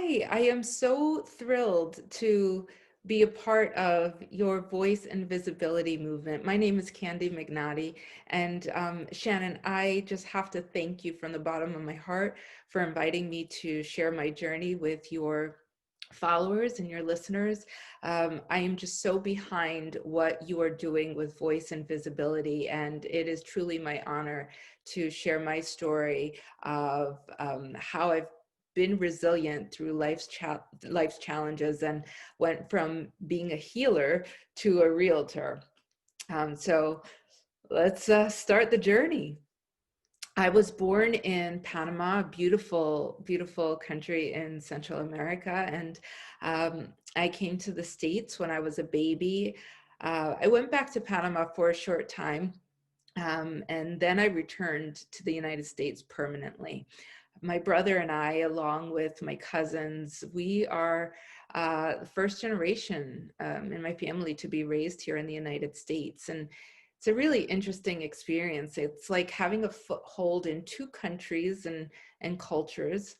Hi, I am so thrilled to be a part of your voice and visibility movement. My name is Kandy Magnotti, and Shannon, I just have to thank you from the bottom of my heart for inviting me to share my journey with your followers and your listeners. I am just so behind what you are doing with voice and visibility, and it is truly my honor to share my story of how I've been resilient through life's challenges and went from being a healer to a realtor. So let's start the journey. I was born in Panama, beautiful, beautiful country in Central America, and I came to the States when I was a baby. I went back to Panama for a short time, and then I returned to the United States permanently. My brother and I, along with my cousins, we are the first generation in my family to be raised here in the United States. And it's a really interesting experience. It's like having a foothold in two countries and cultures.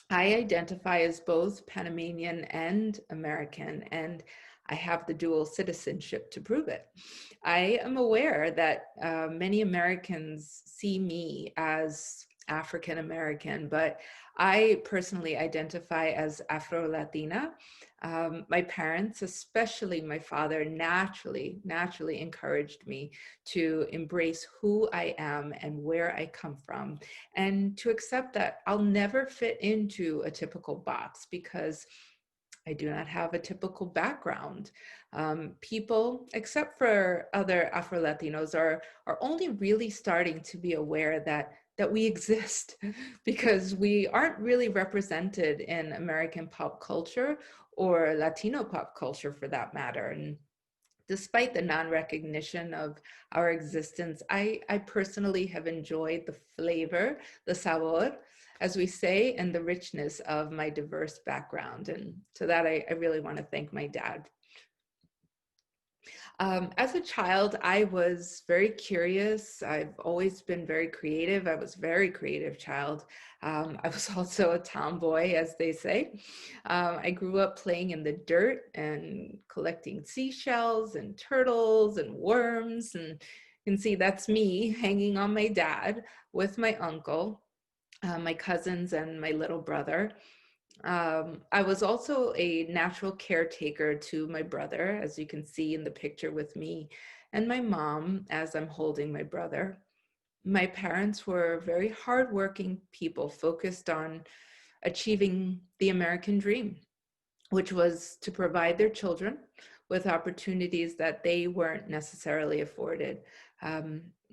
I identify as both Panamanian and American, and I have the dual citizenship to prove it. I am aware that many Americans see me as African American, but I personally identify as Afro-Latina. My parents, especially my father, naturally encouraged me to embrace who I am and where I come from, and to accept that I'll never fit into a typical box because I do not have a typical background. People, except for other Afro-Latinos, are only really starting to be aware that we exist because we aren't really represented in American pop culture or Latino pop culture for that matter. And despite the non-recognition of our existence, I personally have enjoyed the flavor, the sabor, as we say, and the richness of my diverse background. And to that, I really want to thank my dad. As a child, I was very curious. I've always been very creative. I was a very creative child. I was also a tomboy, as they say. I grew up playing in the dirt and collecting seashells and turtles and worms. And you can see that's me hanging on my dad with my uncle, my cousins, and my little brother. I was also a natural caretaker to my brother, as you can see in the picture with me and my mom as I'm holding my brother. My parents were very hardworking people focused on achieving the American dream, which was to provide their children with opportunities that they weren't necessarily afforded.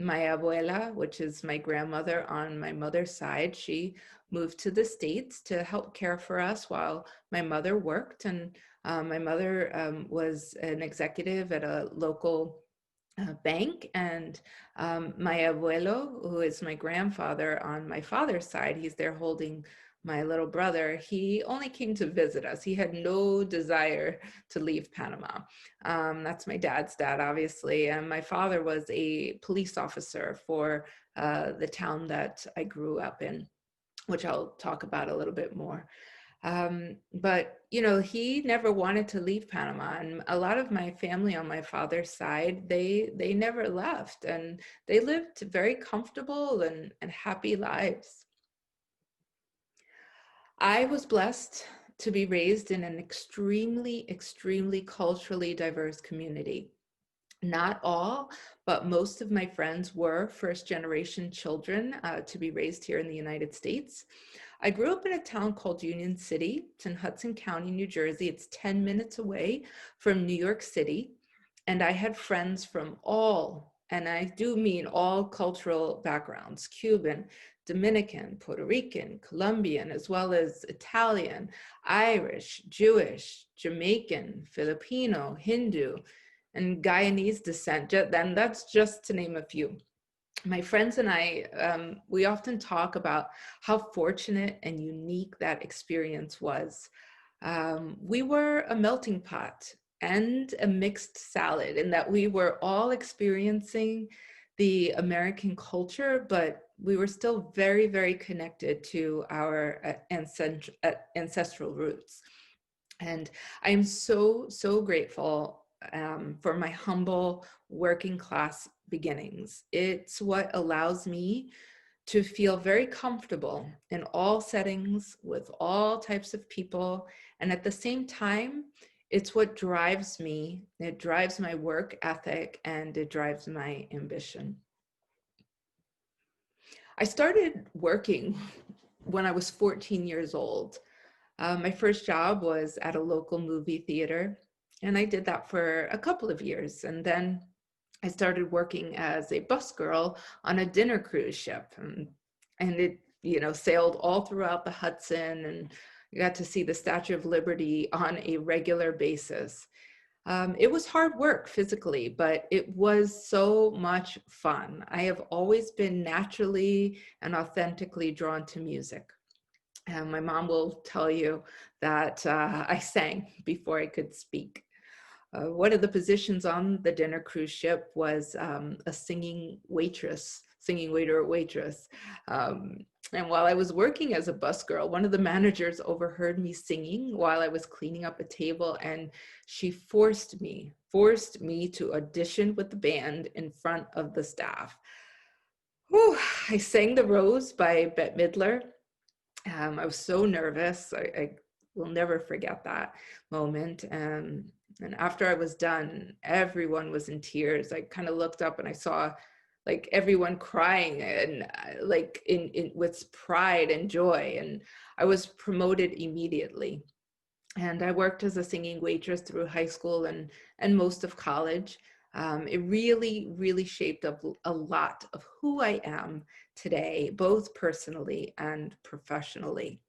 My abuela, which is my grandmother on my mother's side, she moved to the States to help care for us while my mother worked. And my mother was an executive at a local bank. And my abuelo, who is my grandfather on my father's side, he's there holding my little brother. He only came to visit us. He had no desire to leave Panama. That's my dad's dad, obviously. And my father was a police officer for the town that I grew up in, which I'll talk about a little bit more. But you know, he never wanted to leave Panama, and a lot of my family on my father's side, they never left, and they lived very comfortable and happy lives. I was blessed to be raised in an extremely culturally diverse community. Not all, but most of my friends were first generation children to be raised here in the United States. I grew up in a town called Union City. It's in Hudson County, New Jersey. It's 10 minutes away from New York City. And I had friends from all, and I do mean all cultural backgrounds, Cuban, Dominican, Puerto Rican, Colombian, as well as Italian, Irish, Jewish, Jamaican, Filipino, Hindu, and Guyanese descent. And that's just to name a few. My friends and I, we often talk about how fortunate and unique that experience was. We were a melting pot and a mixed salad in that we were all experiencing the American culture, but we were still very, very connected to our ancestral roots. And I am so, so grateful for my humble working class beginnings. It's what allows me to feel very comfortable in all settings with all types of people. And at the same time, it's what drives me. It drives my work ethic and it drives my ambition. I started working when I was 14 years old. My first job was at a local movie theater, and I did that for a couple of years. And then I started working as a busgirl on a dinner cruise ship, and it, sailed all throughout the Hudson, and you got to see the Statue of Liberty on a regular basis. It was hard work physically, but it was so much fun. I have always been naturally and authentically drawn to music. And my mom will tell you that I sang before I could speak. One of the positions on the dinner cruise ship was a singing waiter or waitress. And while I was working as a busgirl, one of the managers overheard me singing while I was cleaning up a table, and she forced me to audition with the band in front of the staff. Whew, I sang The Rose by Bette Midler. I was so nervous. I will never forget that moment. And after I was done, everyone was in tears. I kind of looked up and I saw like everyone crying and like in with pride and joy. And I was promoted immediately. And I worked as a singing waitress through high school and most of college. It really, really shaped up a lot of who I am today, both personally and professionally.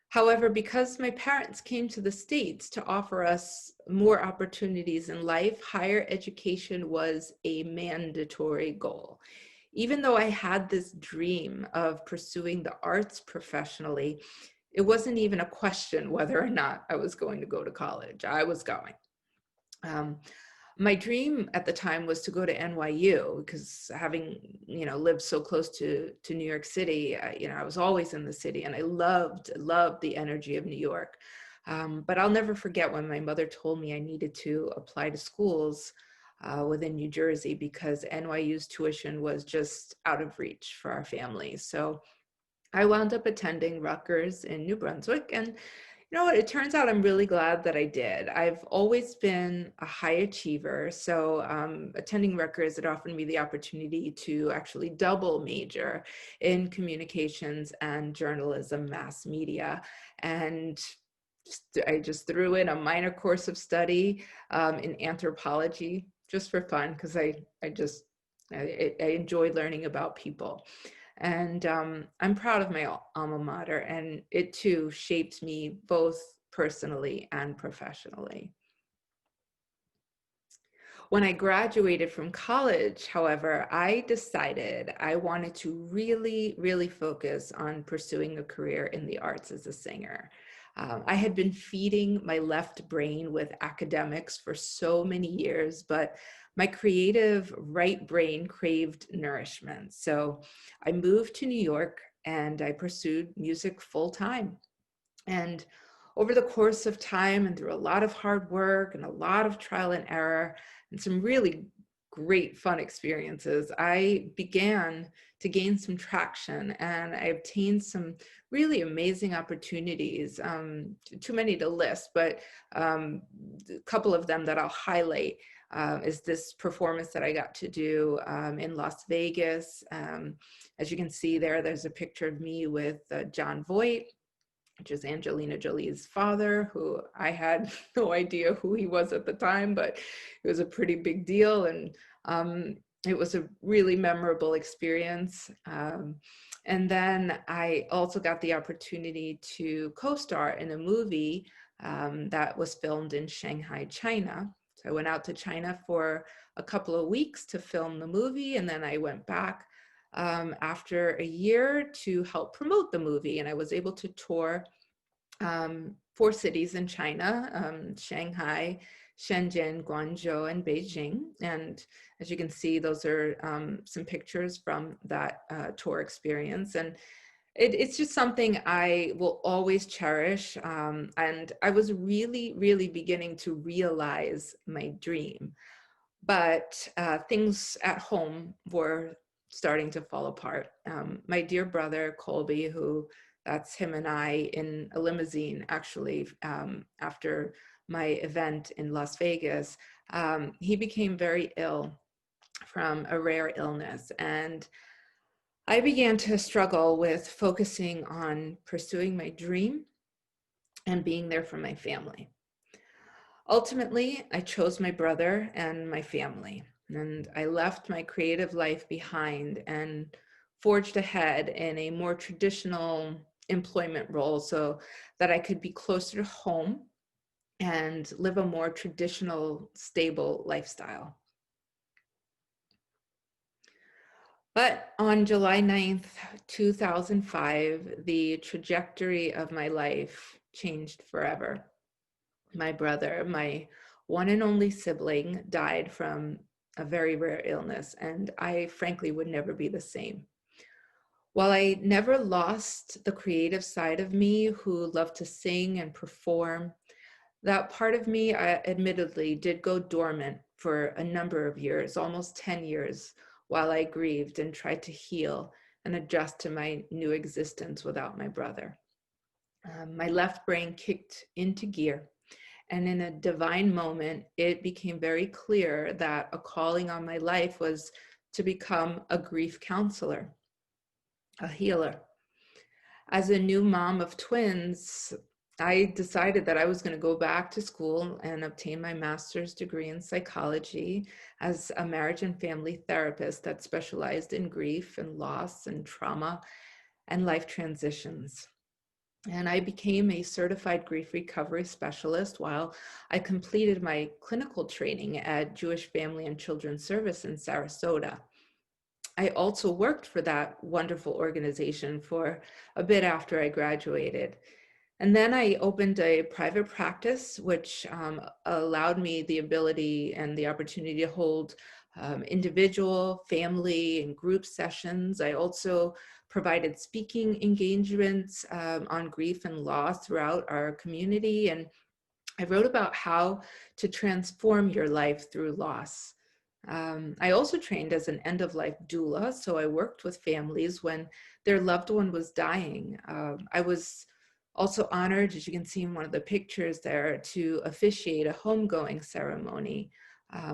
However, because my parents came to the States to offer us more opportunities in life, higher education was a mandatory goal. Even though I had this dream of pursuing the arts professionally, it wasn't even a question whether or not I was going to go to college. I was going. Um, my dream at the time was to go to NYU because having, lived so close to New York City, I was always in the city and I loved the energy of New York. But I'll never forget when my mother told me I needed to apply to schools within New Jersey because NYU's tuition was just out of reach for our family. So I wound up attending Rutgers in New Brunswick, and you know what? It turns out I'm really glad that I did. I've always been a high achiever. So attending Rutgers, it offered me the opportunity to actually double major in communications and journalism, mass media. And I just threw in a minor course of study in anthropology just for fun because I enjoyed learning about people. And I'm proud of my alma mater, and it too shaped me both personally and professionally. When I graduated from college, however, I decided I wanted to really, really focus on pursuing a career in the arts as a singer. I had been feeding my left brain with academics for so many years, but my creative right brain craved nourishment. So I moved to New York and I pursued music full time. And over the course of time and through a lot of hard work and a lot of trial and error and some really great fun experiences, I began to gain some traction and I obtained some really amazing opportunities, too many to list, but a couple of them that I'll highlight is this performance that I got to do in Las Vegas. As you can see there's a picture of me with John Voight, which is Angelina Jolie's father, who I had no idea who he was at the time, but it was a pretty big deal. And it was a really memorable experience. And then I also got the opportunity to co-star in a movie that was filmed in Shanghai, China. So I went out to China for a couple of weeks to film the movie, and then I went back after a year to help promote the movie. And I was able to tour 4 cities in China, Shanghai, Shenzhen, Guangzhou, and Beijing. And as you can see, those are some pictures from that tour experience. And it's just something I will always cherish. And I was really, really beginning to realize my dream. But things at home were starting to fall apart. My dear brother, Colby, who that's him and I in a limousine, actually, after my event in Las Vegas, he became very ill from a rare illness. And I began to struggle with focusing on pursuing my dream and being there for my family. Ultimately, I chose my brother and my family, and I left my creative life behind and forged ahead in a more traditional employment role so that I could be closer to home and live a more traditional, stable lifestyle. But on July 9th, 2005, the trajectory of my life changed forever. My brother, my one and only sibling, died from a very rare illness, and I frankly would never be the same. While I never lost the creative side of me who loved to sing and perform, that part of me, admittedly, did go dormant for a number of years, almost 10 years, while I grieved and tried to heal and adjust to my new existence without my brother. My left brain kicked into gear. And in a divine moment, it became very clear that a calling on my life was to become a grief counselor, a healer. As a new mom of twins, I decided that I was going to go back to school and obtain my master's degree in psychology as a marriage and family therapist that specialized in grief and loss and trauma and life transitions. And I became a certified grief recovery specialist while I completed my clinical training at Jewish Family and Children's Service in Sarasota. I also worked for that wonderful organization for a bit after I graduated. And then I opened a private practice, which allowed me the ability and the opportunity to hold individual, family, and group sessions. I also provided speaking engagements on grief and loss throughout our community. And I wrote about how to transform your life through loss. I also trained as an end-of-life doula, so I worked with families when their loved one was dying. I was also honored, as you can see in one of the pictures there, to officiate a homegoing ceremony,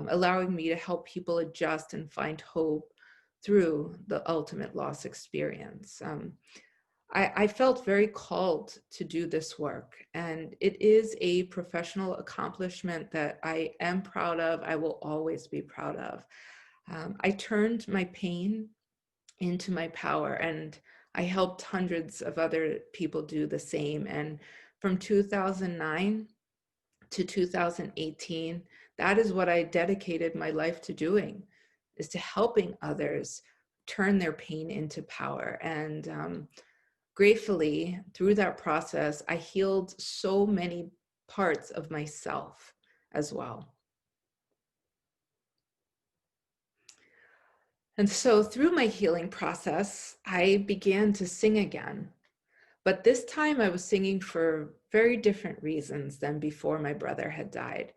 allowing me to help people adjust and find hope through the ultimate loss experience. I felt very called to do this work, and it is a professional accomplishment that I am proud of. I will always be proud of. I turned my pain into my power, and I helped hundreds of other people do the same. And from 2009 to 2018, that is what I dedicated my life to doing, is to helping others turn their pain into power. And gratefully, through that process, I healed so many parts of myself as well. And so through my healing process, I began to sing again. But this time I was singing for very different reasons than before my brother had died.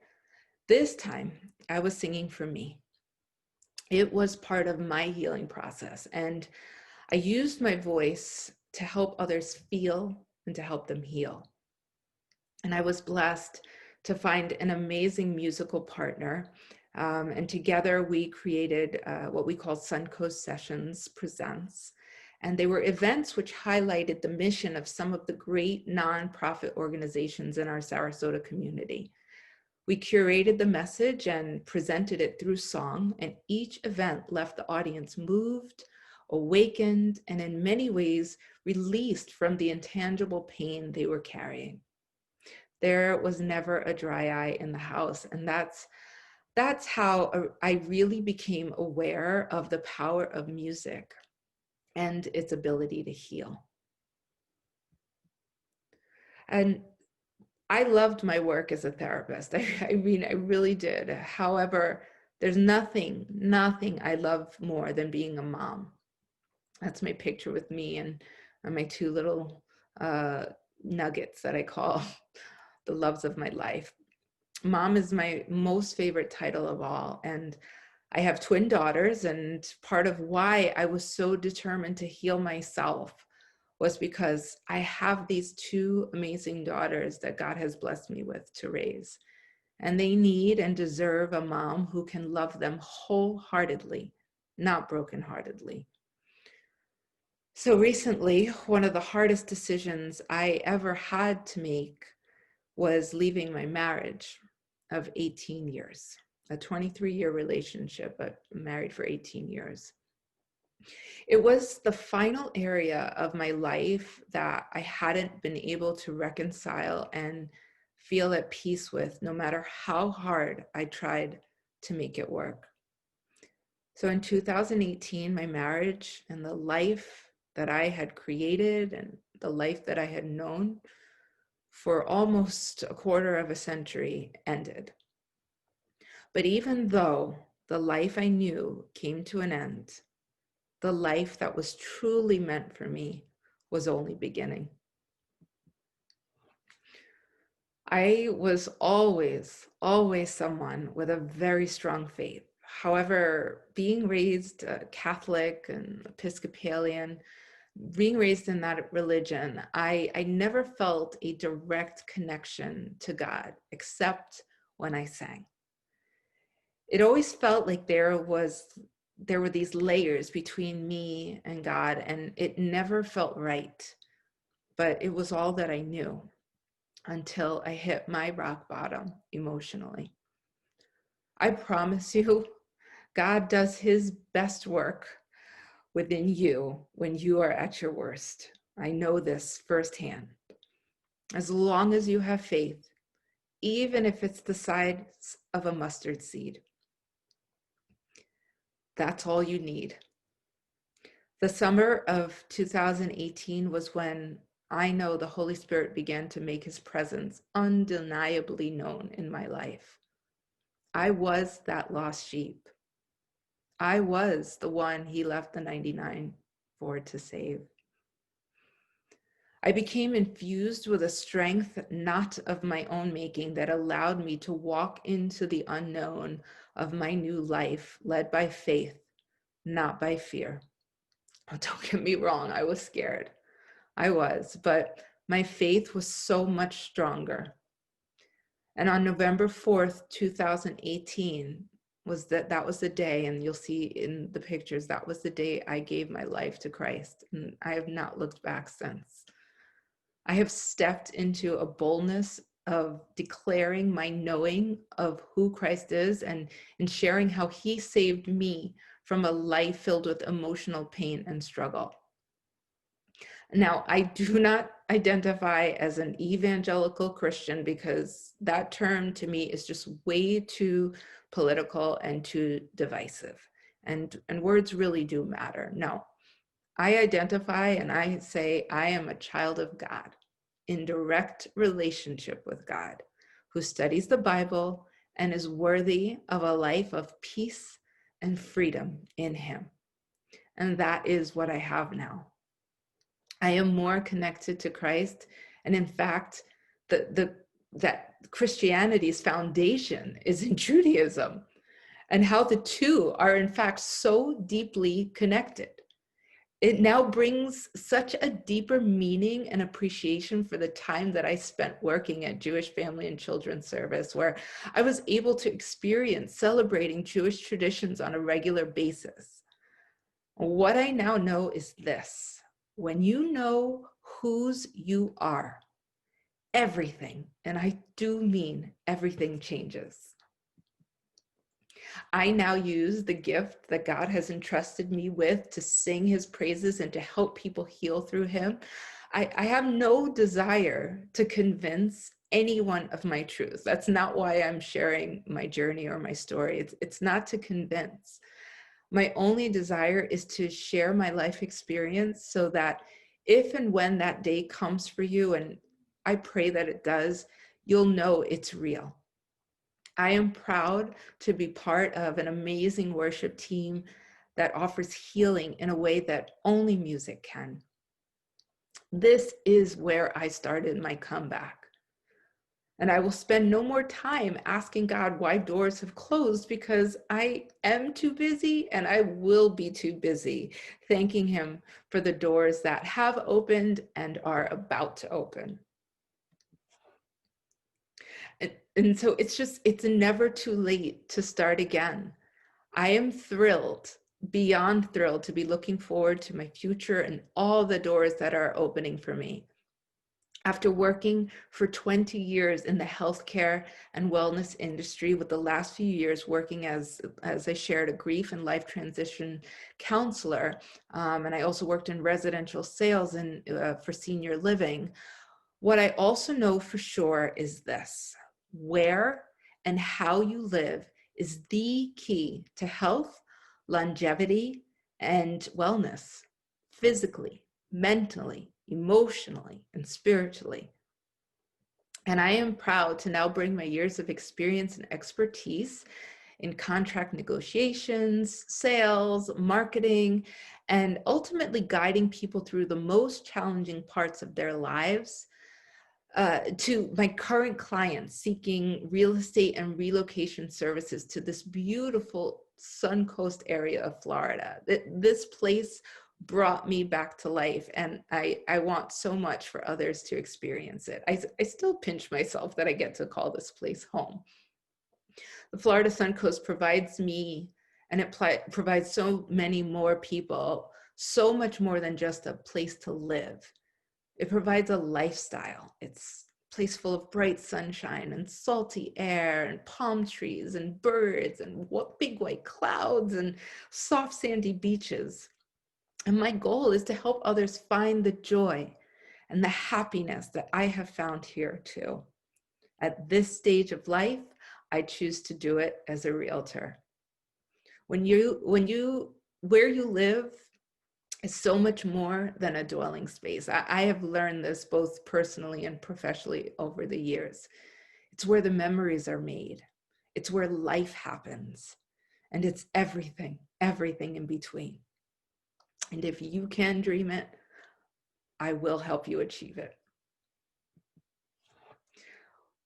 This time I was singing for me. It was part of my healing process. And I used my voice to help others feel and to help them heal. And I was blessed to find an amazing musical partner. And together we created what we call Suncoast Sessions Presents. And they were events which highlighted the mission of some of the great nonprofit organizations in our Sarasota community. We curated the message and presented it through song, and each event left the audience moved, awakened, and in many ways released from the intangible pain they were carrying. There was never a dry eye in the house, and that's how I really became aware of the power of music and its ability to heal. And I loved my work as a therapist. I mean, I really did. However, there's nothing I love more than being a mom. That's my picture with me and my two little uh, nuggets that I call the loves of my life. Mom is my most favorite title of all. And I have twin daughters, and part of why I was so determined to heal myself was because I have these two amazing daughters that God has blessed me with to raise. And they need and deserve a mom who can love them wholeheartedly, not brokenheartedly. So recently, one of the hardest decisions I ever had to make was leaving my marriage of 18 years, a 23-year relationship, but married for 18 years. It was the final area of my life that I hadn't been able to reconcile and feel at peace with, no matter how hard I tried to make it work. So in 2018, my marriage and the life that I had created and the life that I had known for almost a quarter of a century ended. But even though the life I knew came to an end, the life that was truly meant for me was only beginning. I was always someone with a very strong faith. However, being raised Catholic and Episcopalian, being raised in that religion, I never felt a direct connection to God except when I sang. It always felt like there were these layers between me and God, and it never felt right. But it was all that I knew until I hit my rock bottom emotionally. I promise you, God does his best work within you when you are at your worst. I know this firsthand. As long as you have faith, even if it's the size of a mustard seed, that's all you need. The summer of 2018 was when I know the Holy Spirit began to make his presence undeniably known in my life. I was that lost sheep. I was the one he left the 99 for to save. I became infused with a strength not of my own making that allowed me to walk into the unknown of my new life, led by faith, not by fear. Oh, don't get me wrong, I was scared. I was, but my faith was so much stronger. And on November 4th, 2018, that was the day, and you'll see in the pictures, that was the day I gave my life to Christ. And I have not looked back since. I have stepped into a boldness of declaring my knowing of who Christ is and sharing how he saved me from a life filled with emotional pain and struggle. Now, I do not identify as an evangelical Christian because that term to me is just way too political and too divisive. And words really do matter. No, I identify and I say I am a child of God in direct relationship with God, who studies the Bible and is worthy of a life of peace and freedom in him. And that is what I have now. I am more connected to Christ. And in fact, that Christianity's foundation is in Judaism, and how the two are in fact so deeply connected. It now brings such a deeper meaning and appreciation for the time that I spent working at Jewish Family and Children's Service, where I was able to experience celebrating Jewish traditions on a regular basis. What I now know is this: when you know whose you are, everything, and I do mean everything, changes. I now use the gift that God has entrusted me with to sing his praises and to help people heal through him. I have no desire to convince anyone of my truth. That's not why I'm sharing my journey or my story. It's not to convince. My only desire is to share my life experience so that if and when that day comes for you, and I pray that it does, you'll know it's real. I am proud to be part of an amazing worship team that offers healing in a way that only music can. This is where I started my comeback. And I will spend no more time asking God why doors have closed, because I am too busy and I will be too busy thanking Him for the doors that have opened and are about to open. And so it's never too late to start again. I am thrilled, beyond thrilled, to be looking forward to my future and all the doors that are opening for me. After working for 20 years in the healthcare and wellness industry, with the last few years working as I shared, a grief and life transition counselor, and I also worked in residential sales and for senior living, what I also know for sure is this: where and how you live is the key to health, longevity, and wellness, physically, mentally, emotionally, and spiritually. And I am proud to now bring my years of experience and expertise in contract negotiations, sales, marketing, and ultimately guiding people through the most challenging parts of their lives, to my current clients seeking real estate and relocation services to this beautiful Suncoast area of Florida. This place brought me back to life, and I want so much for others to experience it. I still pinch myself that I get to call this place home. The Florida Suncoast provides me, and it provides so many more people, so much more than just a place to live. It provides a lifestyle. It's a place full of bright sunshine and salty air and palm trees and birds and big white clouds and soft sandy beaches. And my goal is to help others find the joy and the happiness that I have found here too. At this stage of life, I choose to do it as a realtor. Where you live is so much more than a dwelling space. I have learned this both personally and professionally over the years. It's where the memories are made. It's where life happens. And it's everything in between. And if you can dream it, I will help you achieve it.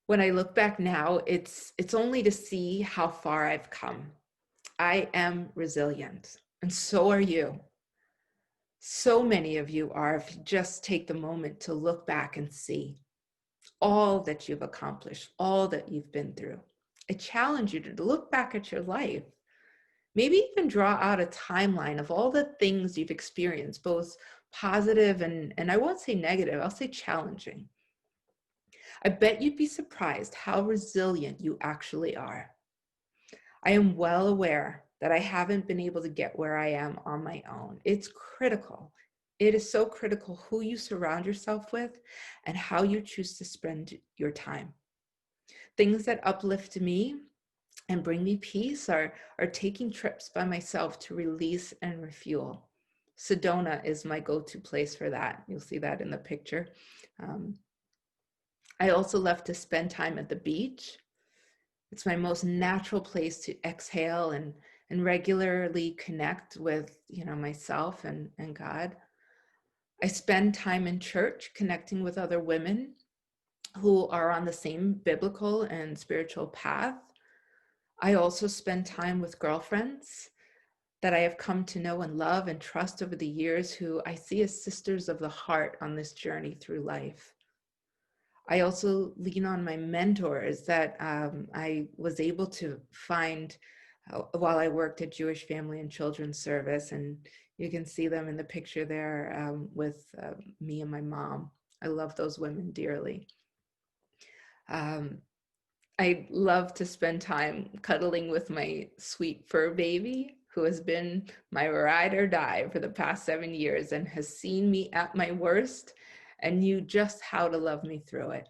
When I look back now, it's only to see how far I've come. I am resilient, and so are you. So many of you are, if you just take the moment to look back and see all that you've accomplished, all that you've been through. I challenge you to look back at your life, maybe even draw out a timeline of all the things you've experienced, both positive and I won't say negative, I'll say challenging. I bet you'd be surprised how resilient you actually are. I am well aware that I haven't been able to get where I am on my own. It's critical. It is so critical who you surround yourself with and how you choose to spend your time. Things that uplift me and bring me peace are taking trips by myself to release and refuel. Sedona is my go-to place for that. You'll see that in the picture. I also love to spend time at the beach. It's my most natural place to exhale and regularly connect with, myself and God. I spend time in church connecting with other women who are on the same biblical and spiritual path. I also spend time with girlfriends that I have come to know and love and trust over the years, who I see as sisters of the heart on this journey through life. I also lean on my mentors that I was able to find while I worked at Jewish Family and Children's Service. And you can see them in the picture there with me and my mom. I love those women dearly. I love to spend time cuddling with my sweet fur baby, who has been my ride or die for the past 7 years and has seen me at my worst and knew just how to love me through it.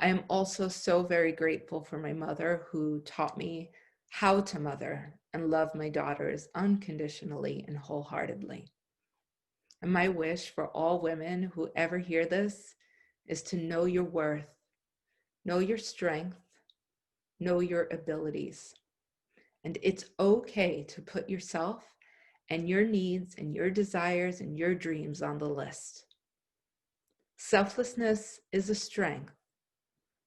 I am also so very grateful for my mother, who taught me how to mother and love my daughters unconditionally and wholeheartedly. And my wish for all women who ever hear this is to know your worth Know your strength, know your abilities. And it's okay to put yourself and your needs and your desires and your dreams on the list. Selflessness is a strength,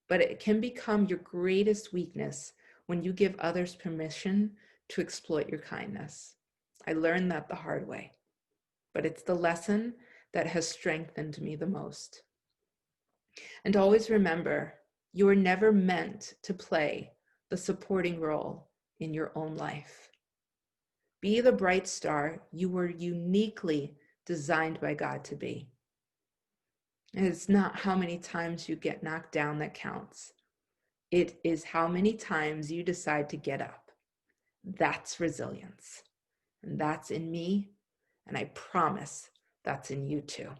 but it can become your greatest weakness when you give others permission to exploit your kindness. I learned that the hard way, but it's the lesson that has strengthened me the most. And always remember, you were never meant to play the supporting role in your own life. Be the bright star you were uniquely designed by God to be. And it's not how many times you get knocked down that counts. It is how many times you decide to get up. That's resilience. And that's in me. And I promise that's in you too.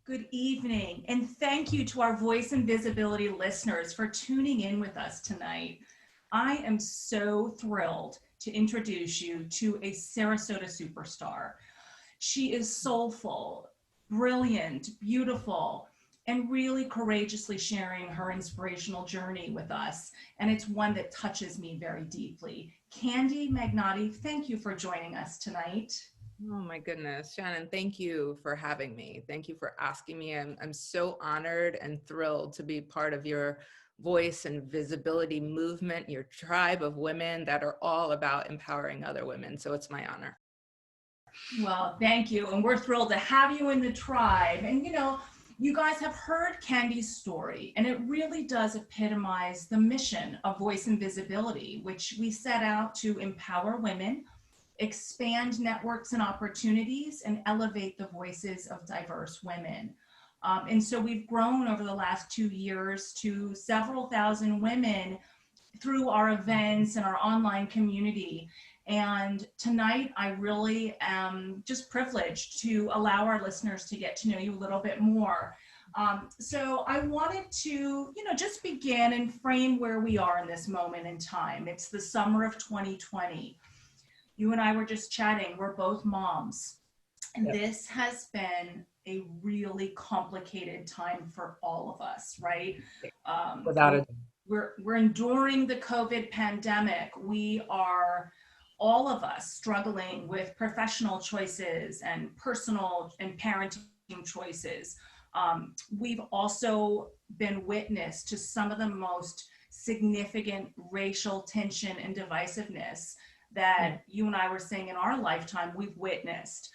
Good evening, and thank you to our Voice and Visibility listeners for tuning in with us tonight. I am so thrilled to introduce you to a Sarasota superstar. She is soulful, brilliant, beautiful, and really courageously sharing her inspirational journey with us. And it's one that touches me very deeply. Kandy Magnotti, thank you for joining us tonight. Oh my goodness, Shannon, thank you for having me. Thank you for asking me. I'm so honored and thrilled to be part of your voice and visibility movement, your tribe of women that are all about empowering other women. So it's my honor. Well, thank you. And we're thrilled to have you in the tribe. And, you guys have heard Kandy's story, and it really does epitomize the mission of Voice and Visibility, which we set out to empower women, expand networks and opportunities, and elevate the voices of diverse women. And so we've grown over the last 2 years to several thousand women through our events and our online community. And tonight, I really am just privileged to allow our listeners to get to know you a little bit more. So I wanted to, just begin and frame where we are in this moment in time. It's the summer of 2020. You and I were just chatting. We're both moms. And Yep. this has been a really complicated time for all of us, right? Without a We're enduring the COVID pandemic. We are, all of us, struggling with professional choices and personal and parenting choices. We've also been witness to some of the most significant racial tension and divisiveness that you and I were saying in our lifetime we've witnessed.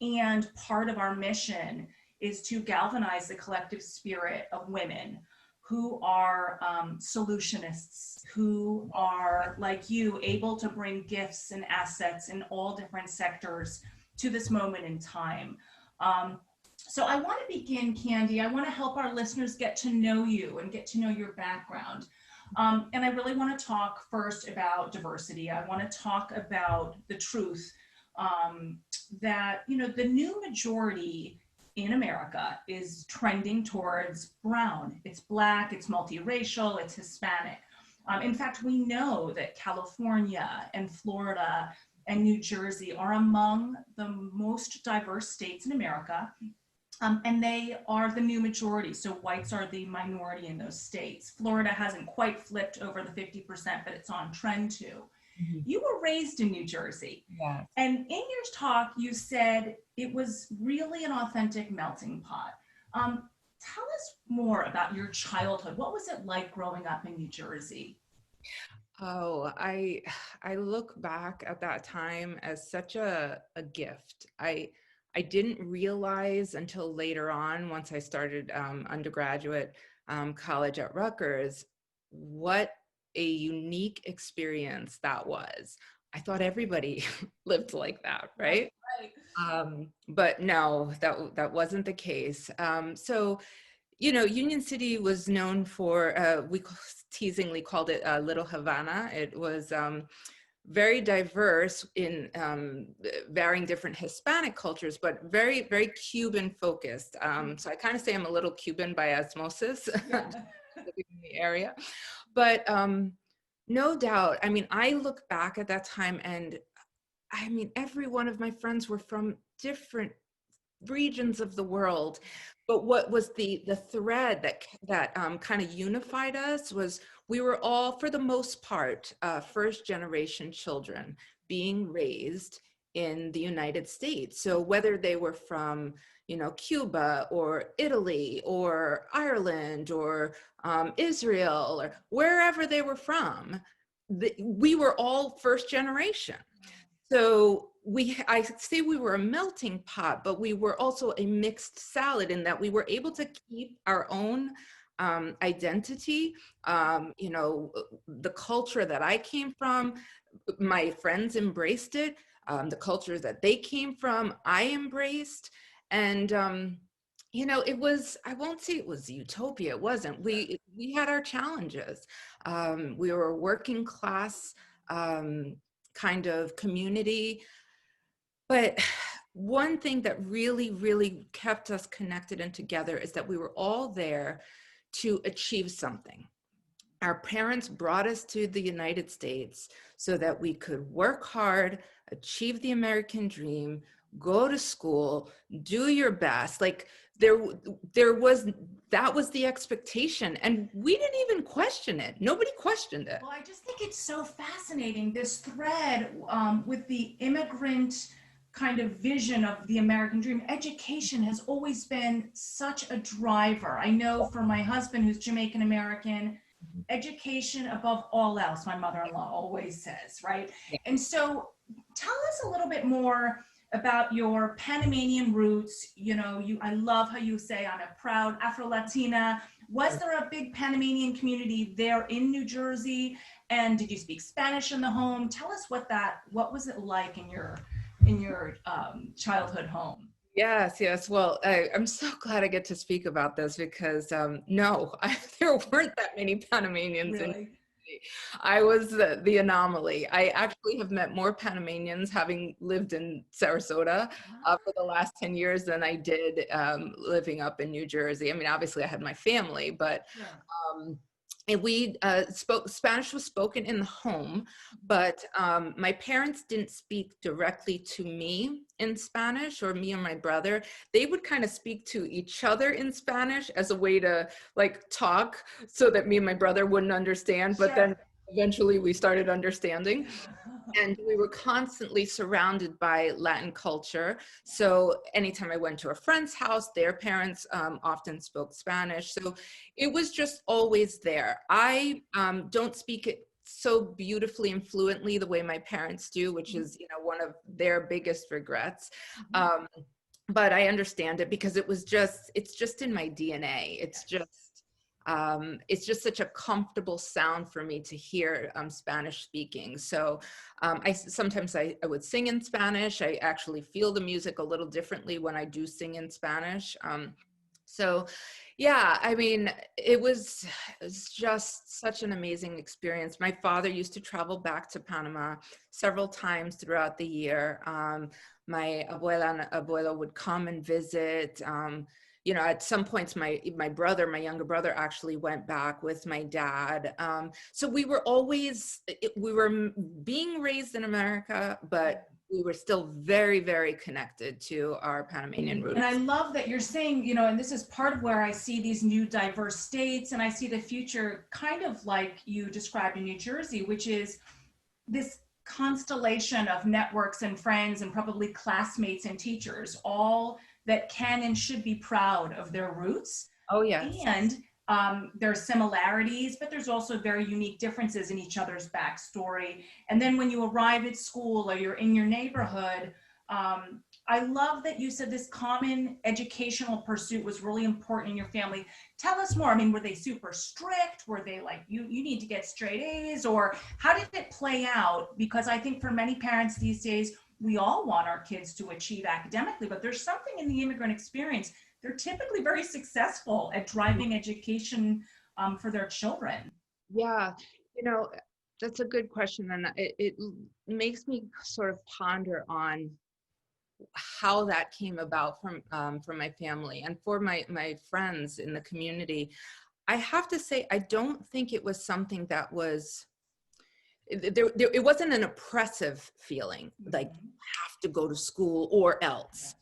And part of our mission is to galvanize the collective spirit of women who are solutionists, who are, like you, able to bring gifts and assets in all different sectors to this moment in time. So I want to begin, Kandy. I want to help our listeners get to know you and get to know your background. And I really want to talk first about diversity. I want to talk about the truth that, the new majority in America is trending towards brown. It's Black, it's multiracial, it's Hispanic. In fact, we know that California and Florida and New Jersey are among the most diverse states in America. And they are the new majority. So whites are the minority in those states. Florida hasn't quite flipped over the 50%, but it's on trend to. Mm-hmm. You were raised in New Jersey. Yeah. And in your talk, you said it was really an authentic melting pot. Tell us more about your childhood. What was it like growing up in New Jersey? Oh, I look back at that time as such a gift. I didn't realize until later on, once I started undergraduate college at Rutgers, what a unique experience that was. I thought everybody lived like that, right? Right. But no, that wasn't the case. So, Union City was known for, we teasingly called it Little Havana. It was very diverse in varying different Hispanic cultures, but very, very Cuban focused. So I kind of say I'm a little Cuban by osmosis. Yeah. living in the area. But no doubt, I mean, I look back at that time, and I mean, every one of my friends were from different regions of the world. But what was the thread that kind of unified us was we were all, for the most part, first generation children being raised in the United States. So whether they were from, Cuba or Italy or Ireland or Israel or wherever they were from, we were all first generation. So I say we were a melting pot, but we were also a mixed salad in that we were able to keep our own identity. The culture that I came from, my friends embraced it. The cultures that they came from, I embraced. And, it was, I won't say it was utopia. It wasn't. We had our challenges. We were a working class kind of community. But one thing that really, really kept us connected and together is that we were all there to achieve something. Our parents brought us to the United States so that we could work hard, achieve the American dream, go to school, do your best. Like there was, that was the expectation, and we didn't even question it. Nobody questioned it. Well, I just think it's so fascinating, this thread with the immigrant kind of vision of the American dream. Education has always been such a driver. I know for my husband, who's Jamaican American, education above all else, my mother-in-law always says, right? Yeah. And so tell us a little bit more about your Panamanian roots. I love how you say I'm a proud Afro-Latina. Was there a big Panamanian community there in New Jersey? And did you speak Spanish in the home? Tell us what was it like in your childhood home? Yes, yes. Well, I'm so glad I get to speak about this because no, there weren't that many Panamanians in. Really? I was the anomaly. I actually have met more Panamanians having lived in Sarasota for the last 10 years than I did living up in New Jersey. I mean, obviously I had my family, but Sure. and we spoke Spanish was spoken in the home, but my parents didn't speak directly to me in Spanish, or me and my brother. They would kind of speak to each other in Spanish as a way to like talk so that me and my brother wouldn't understand, but then Sure. eventually we started understanding. And we were constantly surrounded by Latin culture. So anytime I went to a friend's house, their parents often spoke Spanish. So it was just always there. I don't speak it so beautifully and fluently the way my parents do, which is, one of their biggest regrets. But I understand it because it's just in my DNA. It's just such a comfortable sound for me to hear Spanish speaking. So sometimes I would sing in Spanish. I actually feel the music a little differently when I do sing in Spanish. So yeah, I mean, it was just such an amazing experience. My father used to travel back to Panama several times throughout the year. My abuela and abuelo would come and visit. At some points, my younger brother actually went back with my dad. So we were being raised in America, but we were still very, very connected to our Panamanian roots. And I love that you're saying, and this is part of where I see these new diverse states, and I see the future kind of like you described in New Jersey, which is this constellation of networks and friends and probably classmates and teachers, all that can and should be proud of their roots. Oh, yes. And there's similarities, but there's also very unique differences in each other's backstory. And then when you arrive at school or you're in your neighborhood, I love that you said this common educational pursuit was really important in your family. Tell us more. I mean, were they super strict? Were they like, you need to get straight A's? Or how did it play out? Because I think for many parents these days, we all want our kids to achieve academically, but there's something in the immigrant experience. They're typically very successful at driving education for their children. Yeah, that's a good question. And it makes me sort of ponder on how that came about from my family and for my friends in the community. I have to say, I don't think it was something that was, it wasn't an oppressive feeling, like Mhm. have to go to school or Yeah. else.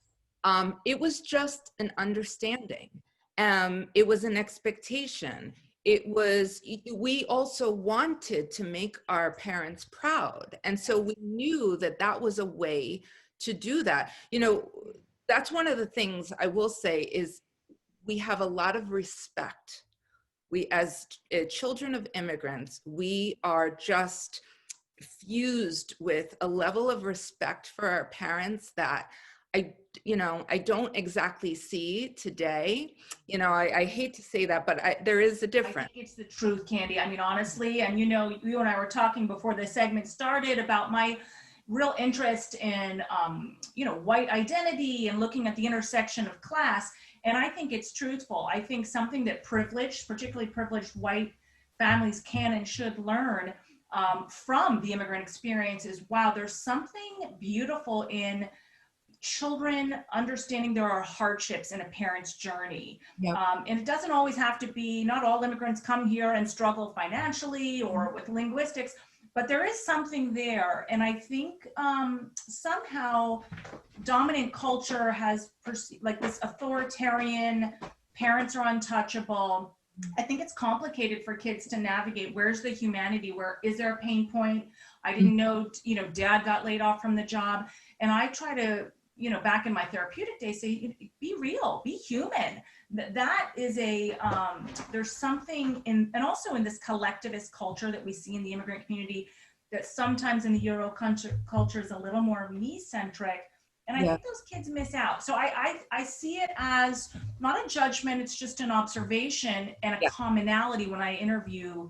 It was just an understanding. It was an expectation. It was, we also wanted to make our parents proud. And so we knew that that was a way to do that. You know, that's one of the things I will say is we have a lot of respect. We, as children of immigrants, we are just fused with a level of respect for our parents that I, I don't exactly see today. I hate to say that, but there is a I think difference. it's the truth, Kandy. I mean, honestly, and you and I were talking before the segment started about my real interest in, white identity and looking at the intersection of class. And I think it's truthful. I think something that privileged, particularly privileged white families can and should learn from the immigrant experience is, wow, there's something beautiful in children understanding there are hardships in a parent's journey. Yep. And it doesn't always have to be, not all immigrants come here and struggle financially or with linguistics, but there is something there. And I think somehow dominant culture has like this authoritarian, parents are untouchable. I think it's complicated for kids to navigate. Where's the humanity? Where is there a pain point? I didn't know, dad got laid off from the job. And I try to, back in my therapeutic days, say, be real, be human. That is there's something in, and also in this collectivist culture that we see in the immigrant community, that sometimes in the Euro culture is a little more me-centric. And I Yeah. think those kids miss out. So I see it as not a judgment, it's just an observation and a Yeah. commonality when I interview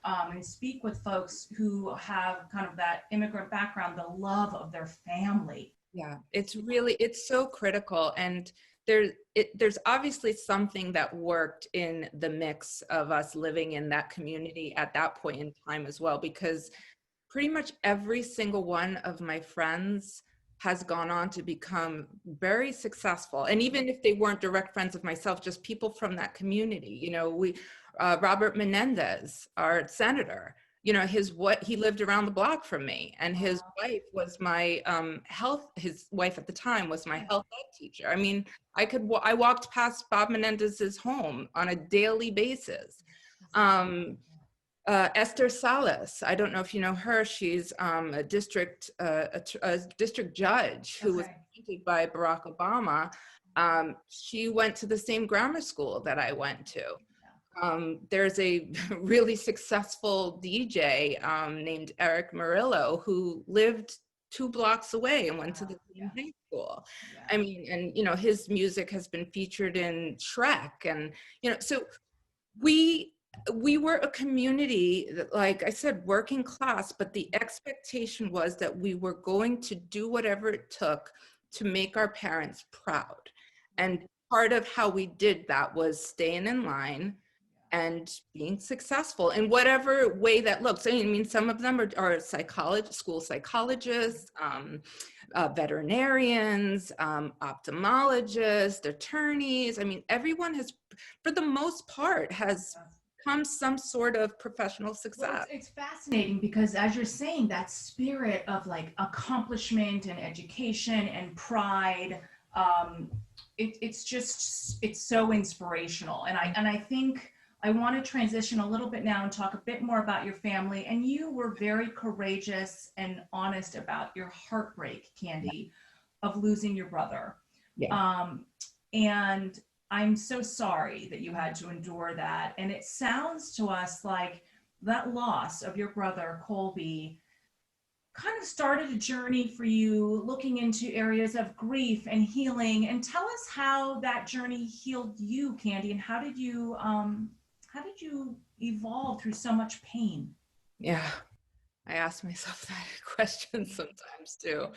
and speak with folks who have kind of that immigrant background, the love of their family. Yeah, it's so critical. And there's obviously something that worked in the mix of us living in that community at that point in time as well, because pretty much every single one of my friends has gone on to become very successful. And even if they weren't direct friends of myself, just people from that community, Robert Menendez, our senator, he lived around the block from me, and his wife was my his wife at the time was my health ed teacher. I mean, I walked past Bob Menendez's home on a daily basis. Esther Salas, I don't know if you know her. She's a district judge who was appointed by Barack Obama. She went to the same grammar school that I went to. There's a really successful DJ named Eric Murillo who lived 2 blocks away and went to the same high school. I mean, and his music has been featured in Shrek, and so we were a community that, like I said, working class, but the expectation was that we were going to do whatever it took to make our parents proud. And part of how we did that was staying in line and being successful in whatever way that looks. I mean, some of them are school psychologists, veterinarians, ophthalmologists, attorneys. I mean, everyone has, for the most part, has become some sort of professional success. Well, it's fascinating because, as you're saying, that spirit of like accomplishment and education and pride, it's so inspirational. And I think I want to transition a little bit now and talk a bit more about your family. And you were very courageous and honest about your heartbreak, Kandy, of losing your brother. Yeah. And I'm so sorry that you had to endure that. And it sounds to us like that loss of your brother, Colby, kind of started a journey for you looking into areas of grief and healing. And tell us how that journey healed you, Kandy, and how did you evolve through so much pain? Yeah, I ask myself that question sometimes too.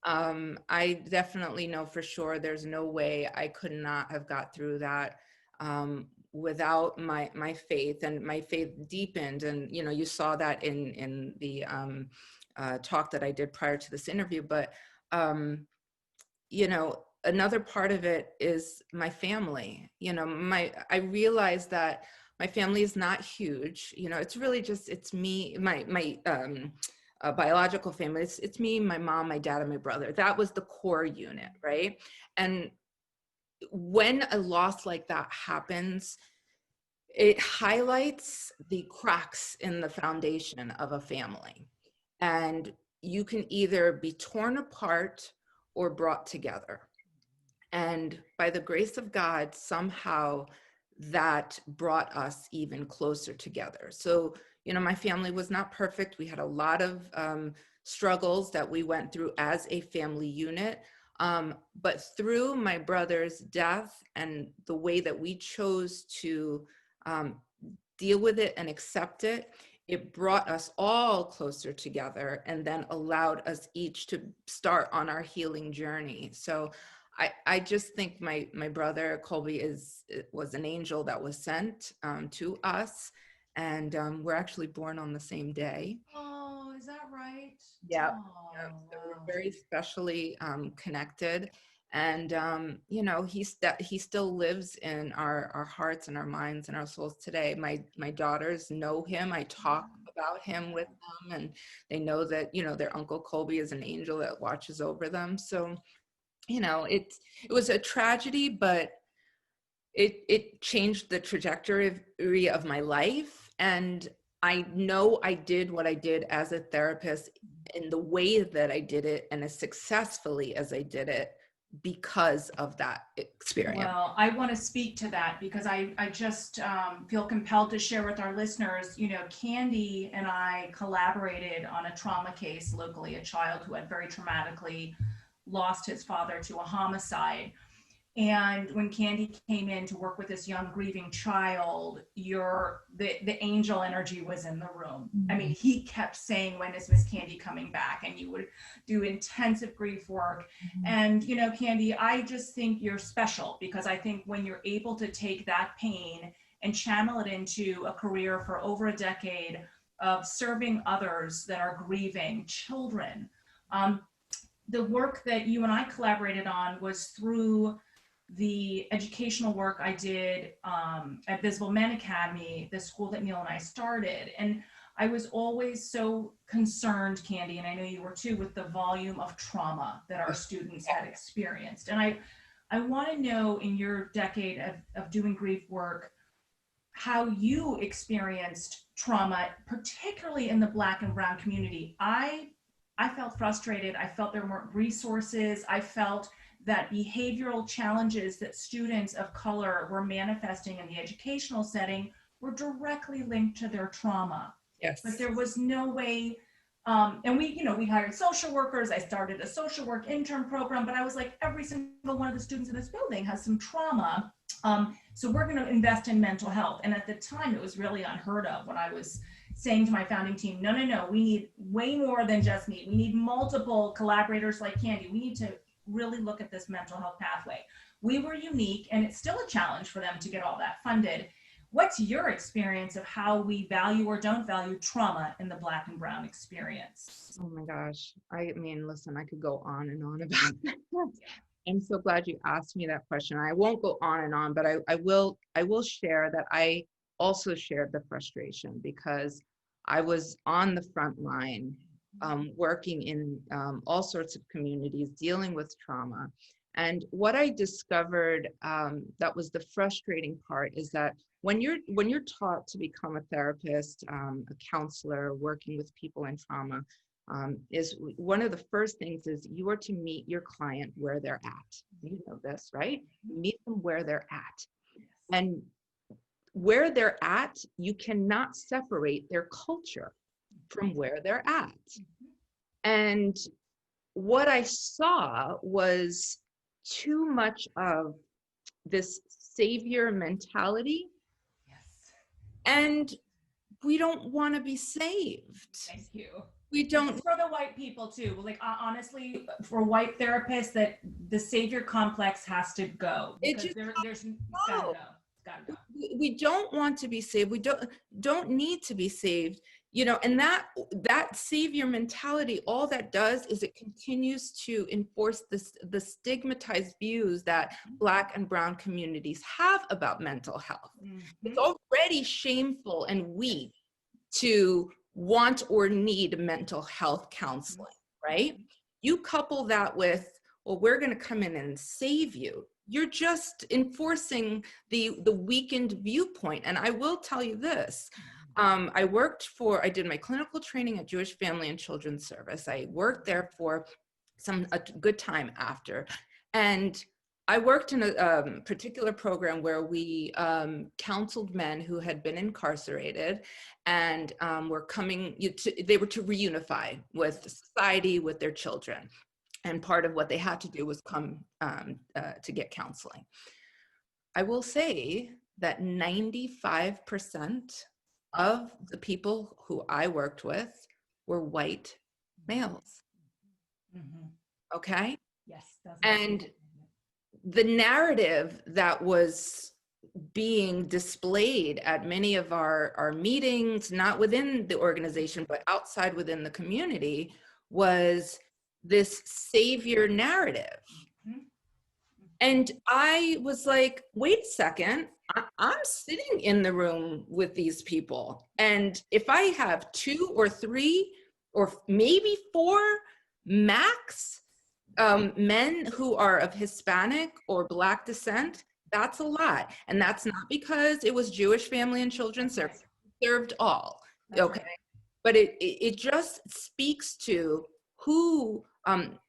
I definitely know for sure there's no way I could not have got through that without my faith, and my faith deepened. And you saw that in the talk that I did prior to this interview. But another part of it is my family. I realized that my family is not huge. You know, it's really just, it's me, my biological family. It's me, my mom, my dad, and my brother. That was the core unit, right? And when a loss like that happens, it highlights the cracks in the foundation of a family. And you can either be torn apart or brought together. And by the grace of God, somehow that brought us even closer together. So, you know, my family was not perfect. We had a lot of struggles that we went through as a family unit. But through my brother's death and the way that we chose to um, deal with it and accept it, it brought us all closer together and then allowed us each to start on our healing journey. So I just think my brother Colby was an angel that was sent to us, and we're actually born on the same day. Oh, is that right? Yeah, yeah. Oh, So we're wow. very specially connected, and you know, he still lives in our hearts and our minds and our souls today. My daughters know him. I talk about him with them, and they know that, you know, their Uncle Colby is an angel that watches over them. So, you know, it was a tragedy, but it changed the trajectory of my life. And I know I did what I did as a therapist in the way that I did it and as successfully as I did it because of that experience. Well, I want to speak to that because I just feel compelled to share with our listeners. You know, Kandy and I collaborated on a trauma case locally, a child who had very traumatically lost his father to a homicide. And when Kandy came in to work with this young grieving child, the angel energy was in the room. I mean, he kept saying, "When is Miss Kandy coming back?" And you would do intensive grief work. And you know, Kandy, I just think you're special because I think when you're able to take that pain and channel it into a career for over a decade of serving others that are grieving children. The work that you and I collaborated on was through the educational work I did at Visible Men Academy, the school that Neil and I started. And I was always so concerned, Kandy, and I know you were too, with the volume of trauma that our students had experienced. And I want to know, in your decade of doing grief work, how you experienced trauma, particularly in the Black and Brown community. I felt frustrated. I felt there weren't resources. I felt that behavioral challenges that students of color were manifesting in the educational setting were directly linked to their trauma. But Yes. there was no way, and we hired social workers. I started a social work intern program, but I was like, every single one of the students in this building has some trauma. So we're going to invest in mental health. And at the time, it was really unheard of when I was saying to my founding team, no, we need way more than just me. We need multiple collaborators like Kandy. We need to really look at this mental health pathway. We were unique, and it's still a challenge for them to get all that funded. What's your experience of how we value or don't value trauma in the Black and Brown experience? Oh my gosh. I mean, listen, I could go on and on about that. I'm so glad you asked me that question. I won't go on and on, but I will share that I also shared the frustration because I was on the front line, working in all sorts of communities, dealing with trauma. And what I discovered, that was the frustrating part, is that when you're taught to become a therapist, a counselor, working with people in trauma, is one of the first things is you are to meet your client where they're at. You know this, right? Meet them where they're at. And where they're at, you cannot separate their culture from where they're at. And what I saw was too much of this savior mentality, Yes. and we don't want to be saved. Thank you. We This don't. is for the white people too. Like honestly, for white therapists, that the savior complex has to go It because just there's it's gotta go. go. It's gotta go. We don't want to be saved. We don't need to be saved. you know, and that savior mentality, all that does is it continues to enforce the stigmatized views that Black and brown communities have about mental health. It's already shameful and weak to want or need mental health counseling, right? You couple that with, well, we're going to come in and save you. You're just enforcing the weakened viewpoint. And I will tell you this. I did my clinical training at Jewish Family and Children's Service. I worked there for a good time after. And I worked in a particular program where we counseled men who had been incarcerated and they were to reunify with society, with their children. And part of what they had to do was come to get counseling. I will say that 95% of the people who I worked with were white males. Okay? Yes. And the narrative that was being displayed at many of our meetings, not within the organization, but outside within the community, was this savior narrative. And I was like, wait a second, I'm sitting in the room with these people. And if I have 2 or 3 or maybe 4 max men who are of Hispanic or Black descent, that's a lot. And that's not because it was Jewish Family and Children's Service. It served all, okay? But it just speaks to who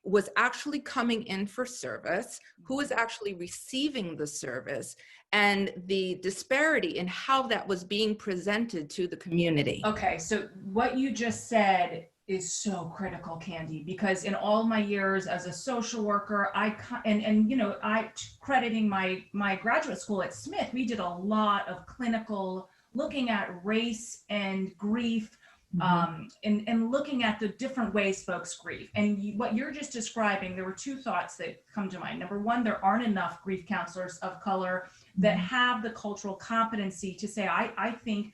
was actually coming in for service, who was actually receiving the service, and the disparity in how that was being presented to the community. Okay, so what you just said is so critical, Kandy, because in all my years as a social worker, I crediting my graduate school at Smith, we did a lot of clinical looking at race and grief, and looking at the different ways folks grieve. And what you're just describing, there were 2 thoughts that come to mind. Number one, there aren't enough grief counselors of color that have the cultural competency to say, I think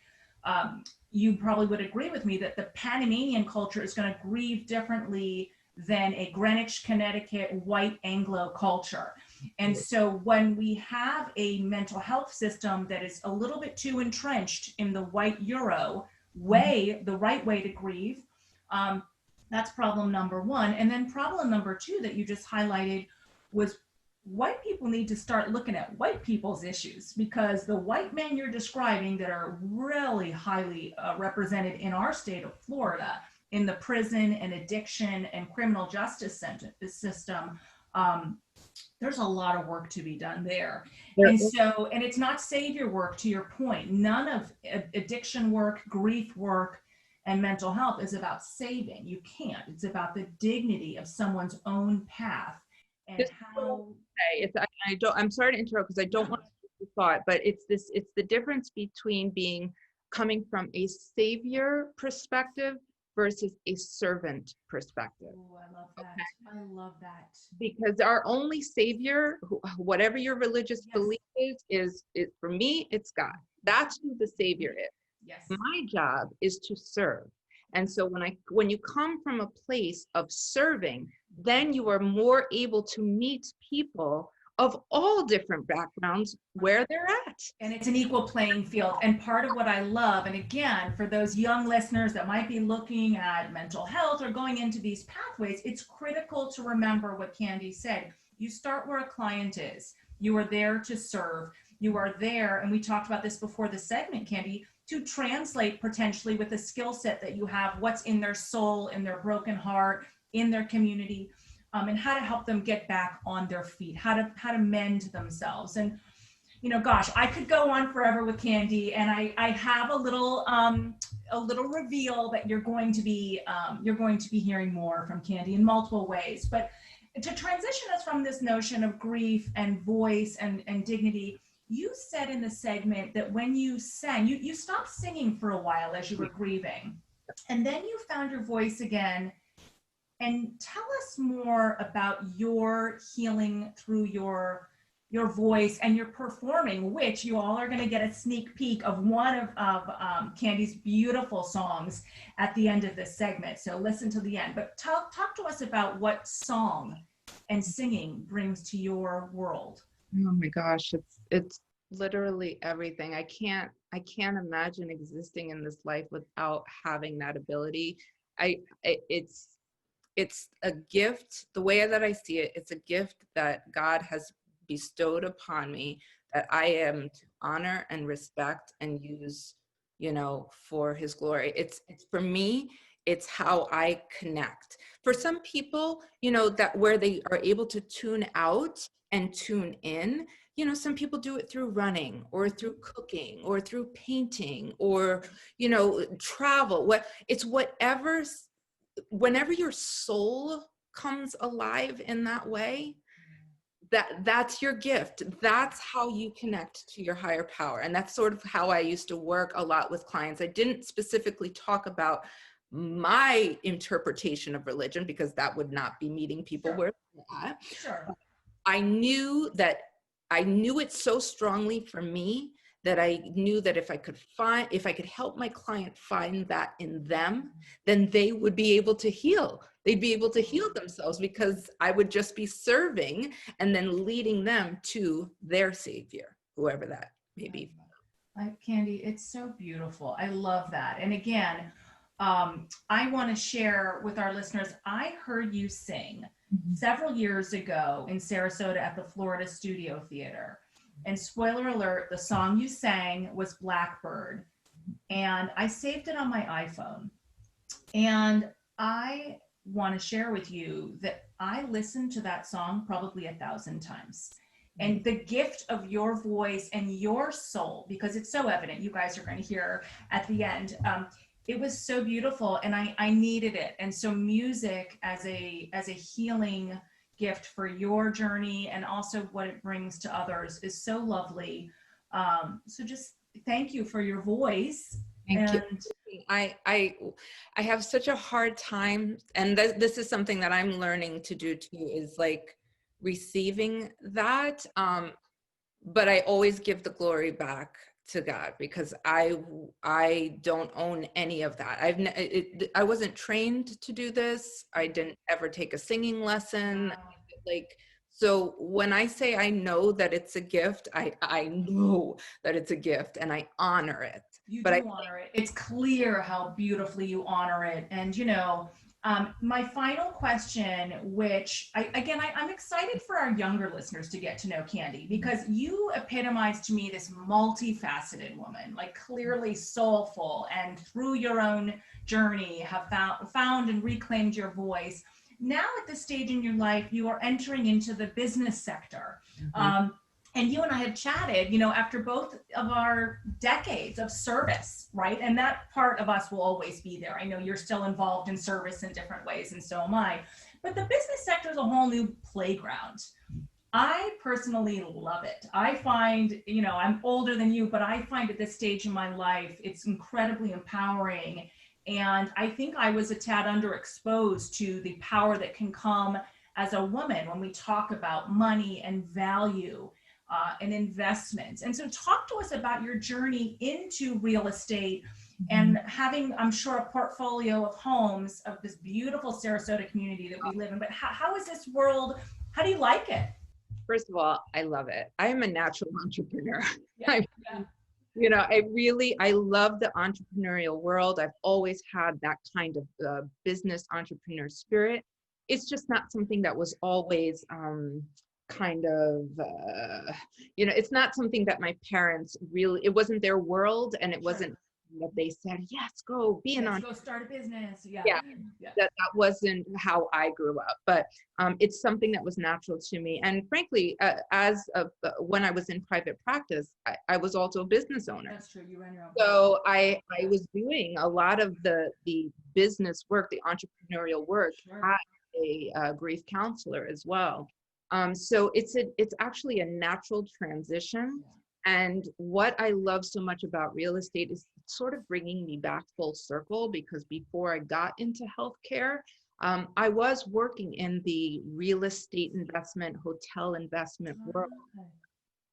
you probably would agree with me that the Panamanian culture is going to grieve differently than a Greenwich, Connecticut, white Anglo culture. And so when we have a mental health system that is a little bit too entrenched in the white Euro way, the right way to grieve, that's problem number one. And then problem number 2 that you just highlighted was white people need to start looking at white people's issues, because the white men you're describing that are really highly represented in our state of Florida in the prison and addiction and criminal justice system, there's a lot of work to be done there. And it's not savior work, to your point. None of addiction work, grief work, and mental health is about saving. You can't. It's about the dignity of someone's own path. And how I'm sorry to interrupt because I don't want to thought, but it's the difference between coming from a savior perspective versus a servant perspective. Oh, I love that. Okay. I love that. Because our only savior, whatever your religious belief is for me, it's God. That's who the savior is. Yes. My job is to serve. And so when you come from a place of serving, then you are more able to meet people of all different backgrounds where they're at. And it's an equal playing field. And part of what I love, and again, for those young listeners that might be looking at mental health or going into these pathways, it's critical to remember what Kandy said. You start where a client is. You are there to serve. You are there, and we talked about this before the segment, Kandy, to translate potentially with the skill set that you have, what's in their soul, in their broken heart, in their community, and how to help them get back on their feet, how to mend themselves. And gosh, I could go on forever with Kandy, and I have a little reveal that you're going to be hearing more from Kandy in multiple ways. But to transition us from this notion of grief and voice and dignity, you said in the segment that when you sang, you stopped singing for a while as you were grieving, and then you found your voice again. And tell us more about your healing through your your voice, and you're performing, which you all are going to get a sneak peek of one of Kandy's beautiful songs at the end of this segment. So listen to the end. But talk to us about what song and singing brings to your world. Oh my gosh, it's literally everything. I can't imagine existing in this life without having that ability. It's a gift. The way that I see it, it's a gift that God has bestowed upon me that I am to honor and respect and use, for his glory. It's for me, it's how I connect. For some people, that where they are able to tune out and tune in, some people do it through running or through cooking or through painting or, travel. It's whatever, whenever your soul comes alive in that way, that's your gift. That's how you connect to your higher power. And that's sort of how I used to work a lot with clients. I didn't specifically talk about my interpretation of religion because that would not be meeting people Sure. where they're at. Sure. I knew it so strongly for me that I knew that if I could help my client find that in them, then they would be able to heal. They'd be able to heal themselves because I would just be serving and then leading them to their savior, whoever that may be. Kandy, it's so beautiful. I love that. And again, I want to share with our listeners, I heard you sing several years ago in Sarasota at the Florida Studio Theater. And spoiler alert, the song you sang was Blackbird. And I saved it on my iPhone. And I want to share with you that I listened to that song probably 1,000 times. And the gift of your voice and your soul, because it's so evident, you guys are going to hear at the end. It was so beautiful, and I needed it. And so music as a healing gift for your journey and also what it brings to others is so lovely. So just thank you for your voice. Thank you. I have such a hard time, and this is something that I'm learning to do too, is like receiving that. But I always give the glory back to God because I don't own any of that. I wasn't trained to do this. I didn't ever take a singing lesson. So when I say I know that it's a gift, I know that it's a gift and I honor it. You but do honor it. It's clear how beautifully you honor it. And, my final question, which I'm excited for our younger listeners to get to know Kandy, because you epitomize to me this multifaceted woman, like clearly soulful, and through your own journey have found and reclaimed your voice. Now at this stage in your life, you are entering into the business sector. And you and I have chatted, after both of our decades of service, right? And that part of us will always be there. I know you're still involved in service in different ways, and so am I. But the business sector is a whole new playground. I personally love it. I find, I'm older than you, but I find at this stage in my life, it's incredibly empowering. And I think I was a tad underexposed to the power that can come as a woman when we talk about money and value. And investments. And so talk to us about your journey into real estate and having, I'm sure, a portfolio of homes of this beautiful Sarasota community that we live in. But how is this world? How do you like it? First of all, I love it. I am a natural entrepreneur. Yeah, I love the entrepreneurial world. I've always had that kind of business entrepreneur spirit. It's just not something that was always it's not something that my parents really, it wasn't their world, and it wasn't that they said, yes, go be an entrepreneur. Go start a business. Yeah. That wasn't how I grew up, but it's something that was natural to me. And frankly, when I was in private practice, I was also a business owner. That's true. You ran your own. So I was doing a lot of the business work, the entrepreneurial work, as a grief counselor as well. So it's actually a natural transition. And what I love so much about real estate is sort of bringing me back full circle, because before I got into healthcare, I was working in the real estate investment, hotel investment world.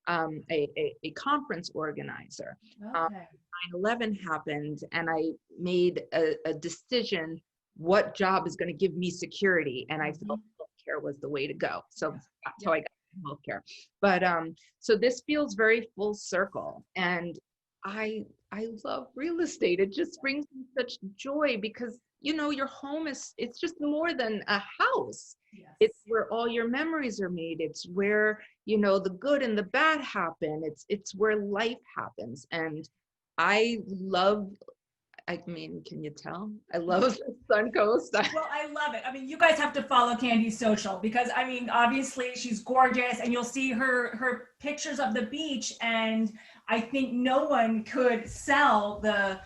a conference organizer. Okay. 9/11 happened, and I made a decision what job is going to give me security, and I felt healthcare was the way to go. So that's how I got healthcare. But so this feels very full circle, and I love real estate. It just brings me such joy because your home it's just more than a house. Yes. It's where all your memories are made. It's where the good and the bad happen. It's where life happens. And I love, I mean, can you tell? I love the Suncoast. Well, I love it. I mean, you guys have to follow Kandy's social because I mean, obviously she's gorgeous and you'll see her pictures of the beach, and I think no one could sell the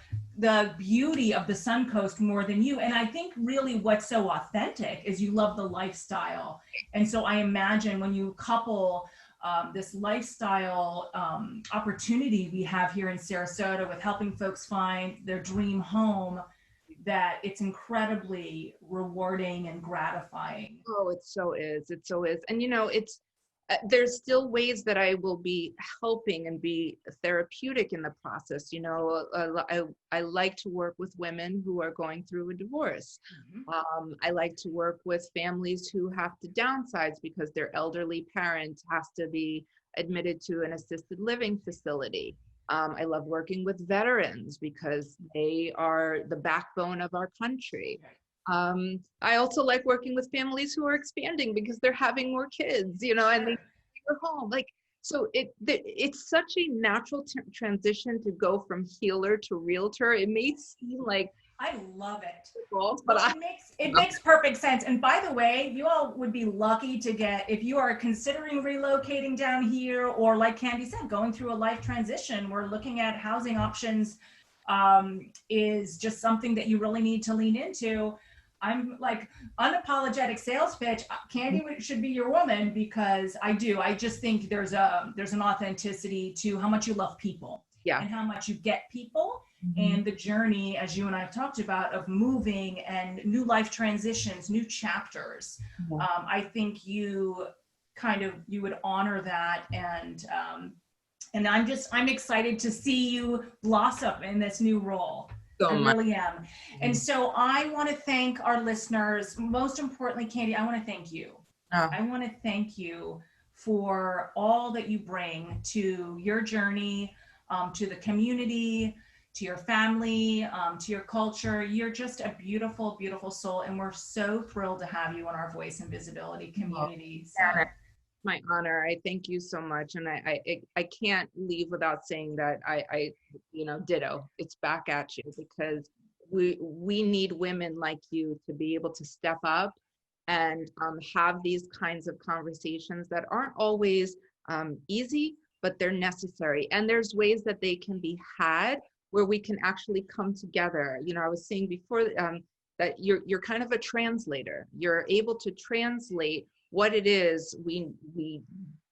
beauty of the Suncoast more than you. And I think really what's so authentic is you love the lifestyle. And so I imagine when you couple this lifestyle opportunity we have here in Sarasota with helping folks find their dream home, that it's incredibly rewarding and gratifying. Oh, it so is. It so is. And it's there's still ways that I will be helping and be therapeutic in the process. I like to work with women who are going through a divorce. I like to work with families who have to downsize because their elderly parent has to be admitted to an assisted living facility. I love working with veterans because they are the backbone of our country. I also like working with families who are expanding because they're having more kids, and they need a home. So it's such a natural transition to go from healer to realtor. It may seem like I love it. But it makes perfect sense. And by the way, you all would be lucky to get, if you are considering relocating down here, or like Kandy said, going through a life transition, we're looking at housing options is just something that you really need to lean into. I'm like unapologetic sales pitch. Kandy should be your woman because I just think there's an authenticity to how much you love people and how much you get people and the journey, as you and I have talked about, of moving and new life transitions, new chapters. I think you would honor that, and I'm excited to see you blossom in this new role. I really am. And so I want to thank our listeners. Most importantly, Kandy, I want to thank you. I want to thank you for all that you bring to your journey, to the community, to your family, to your culture. You're just a beautiful, beautiful soul. And we're so thrilled to have you in our Voice and Visibility community. So. My honor. I thank you so much. And I can't leave without saying that I ditto. It's back at you, because we need women like you to be able to step up and have these kinds of conversations that aren't always easy, but they're necessary. And there's ways that they can be had where we can actually come together. I was saying before that you're kind of a translator. You're able to translate what it is we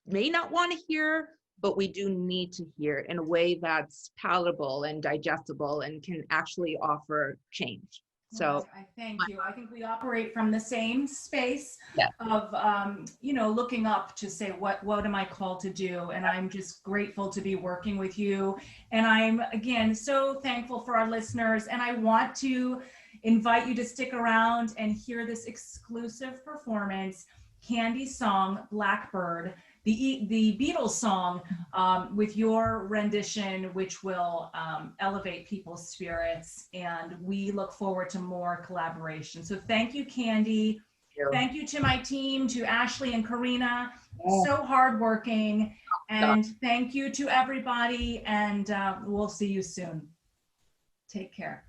may not want to hear, but we do need to hear in a way that's palatable and digestible and can actually offer change. So I thank you. I think we operate from the same space of, looking up to say, what am I called to do? And I'm just grateful to be working with you. And I'm, again, so thankful for our listeners. And I want to invite you to stick around and hear this exclusive performance, Kandy's song, Blackbird, the Beatles song, with your rendition, which will elevate people's spirits. And we look forward to more collaboration. So thank you, Kandy. Thank you to my team, to Ashley and Karina, so hardworking. And thank you to everybody. And we'll see you soon. Take care.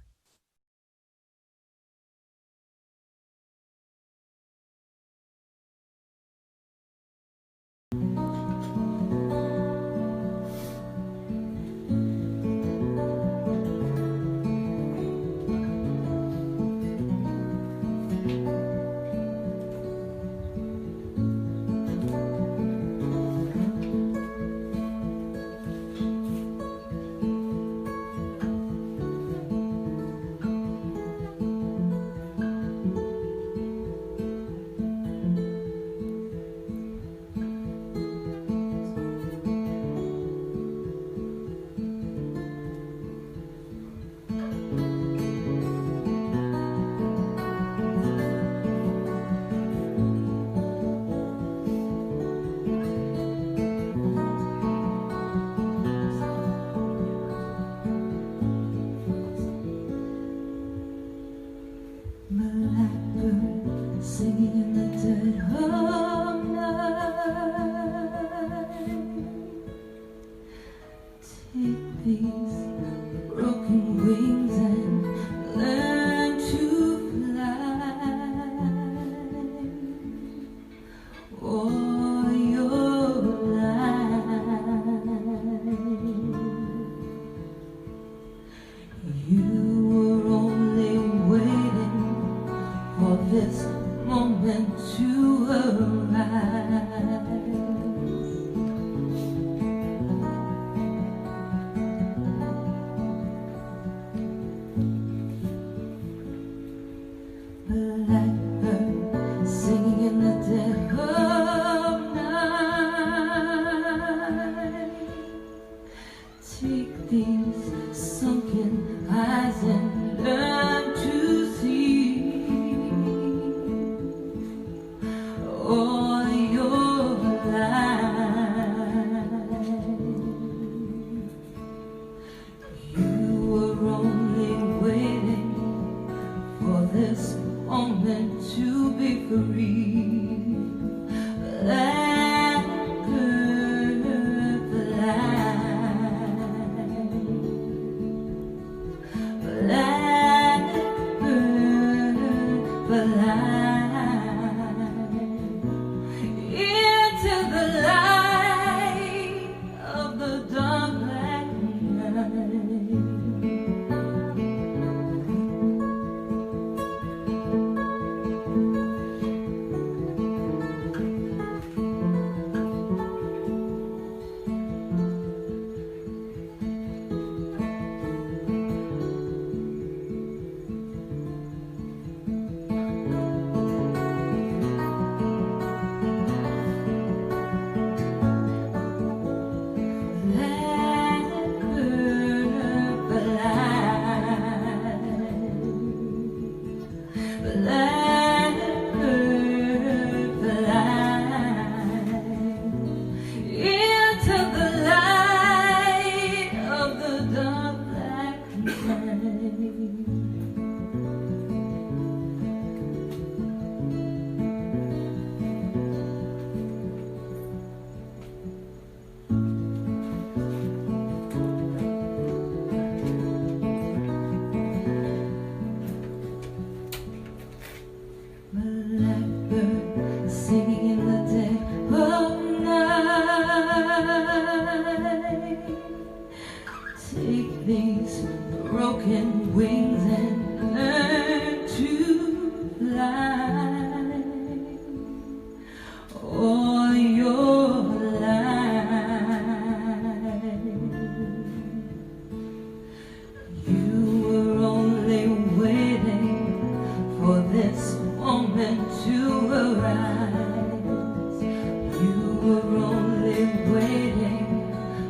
were only waiting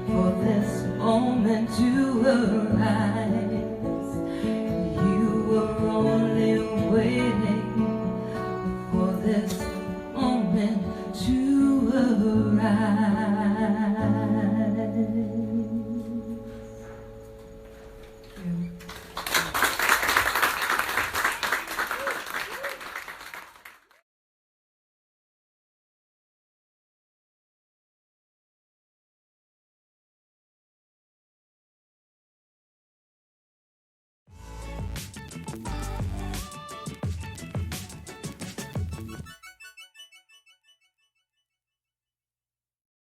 for this moment to arise. You were only waiting for this moment to arise.